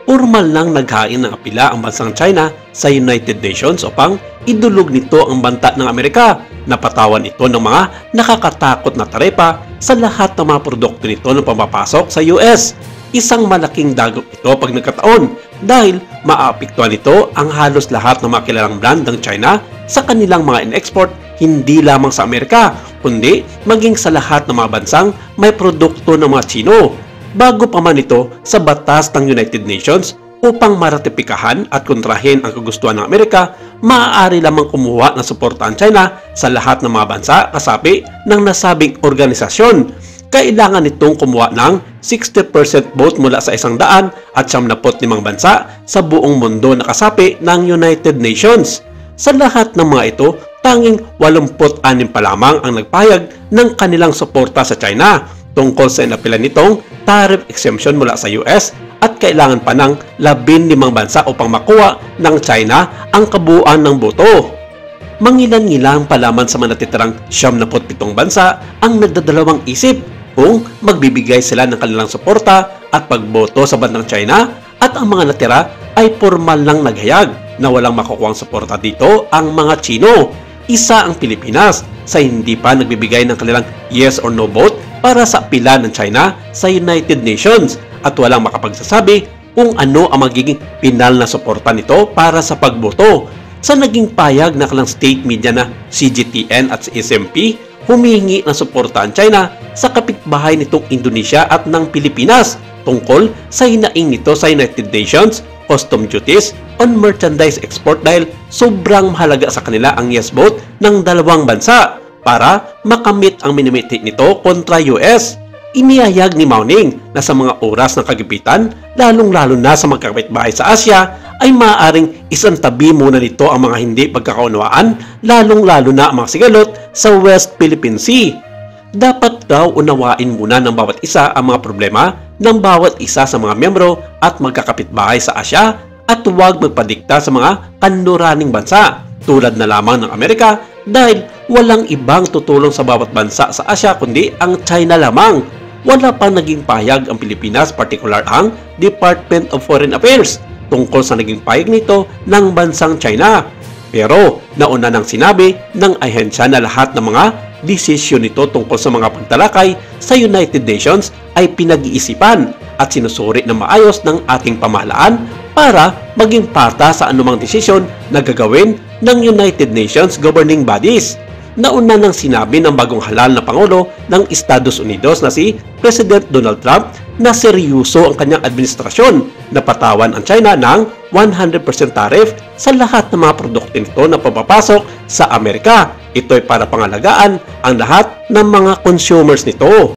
Formal nang naghain ng apela ang bansang China sa United Nations upang idulog nito ang banta ng Amerika. Napatawan ito ng mga nakakatakot na tarepa sa lahat ng mga produkto nito ng pamapasok sa US. Isang malaking dagok ito pag nagkataon dahil maapektuhan nito ang halos lahat ng mga kilalang brand ng China sa kanilang mga in-export hindi lamang sa Amerika kundi maging sa lahat ng mga bansang may produkto ng mga Chino. Bago pa man ito sa batas ng United Nations upang maratipikahan at kontrahin ang kagustuhan ng Amerika, maaari lamang kumuha ng suporta ang China sa lahat ng mga bansa kasapi ng nasabing organisasyon. Kailangan nitong kumuha ng 60% vote mula sa 175 bansa sa buong mundo na kasapi ng United Nations. Sa lahat ng mga ito, tanging 86 pa lamang ang nagpahayag ng kanilang suporta sa China tungkol sa inapilan nitong tariff exemption mula sa US at kailangan pa ng 15 bansa upang makuha ng China ang kabuuan ng boto. Mangilan-ngilang pa lamang sa mga natitirang 77 bansa ang nagdadalawang isip kung magbibigay sila ng kanilang suporta at pagboto sa bandang China at ang mga natira ay formal lang naghayag na walang makukuhang suporta dito ang mga Chino. Isa ang Pilipinas sa hindi pa nagbibigay ng kanilang yes or no vote para sa apela ng China sa United Nations at walang makapagsasabi kung ano ang magiging pinal na suporta nito para sa pagboto. Sa naging payag na kalang state media na CGTN at SMP, humihingi ng suporta ang China sa kapitbahay nitong Indonesia at ng Pilipinas tungkol sa hinaing nito sa United Nations custom duties on merchandise export dahil sobrang mahalaga sa kanila ang yes vote ng dalawang bansa para makamit ang minimiti nito kontra US. Inihayag ni Mao-Ning na sa mga oras ng kagipitan, lalong-lalo na sa magkakapitbahay sa Asia, ay maaaring isantabi muna nito ang mga hindi pagkakaunawaan, lalong-lalo na ang mga sigalot sa West Philippine Sea. Dapat daw unawain muna ng bawat isa ang mga problema ng bawat isa sa mga miyembro at magkakapitbahay sa Asia at huwag magpadikta sa mga kanluraning bansa tulad na lamang ng Amerika dahil walang ibang tutulong sa bawat bansa sa Asia kundi ang China lamang. Wala pang naging payag ang Pilipinas, partikular ang Department of Foreign Affairs tungkol sa naging payag nito ng bansang China. Pero nauna nang sinabi ng ahensya na lahat ng mga desisyon nito tungkol sa mga pagtalakay sa United Nations ay pinag-iisipan at sinusuri ng maayos ng ating pamahalaan para maging parta sa anumang desisyon na gagawin ng United Nations governing bodies. Nauna nang sinabi ng bagong halal na Pangulo ng Estados Unidos na si President Donald Trump na seryoso ang kanyang administrasyon na patawan ang China ng 100% tariff sa lahat ng mga produkto nito na papapasok sa Amerika. Ito ay para pangalagaan ang lahat ng mga consumers nito.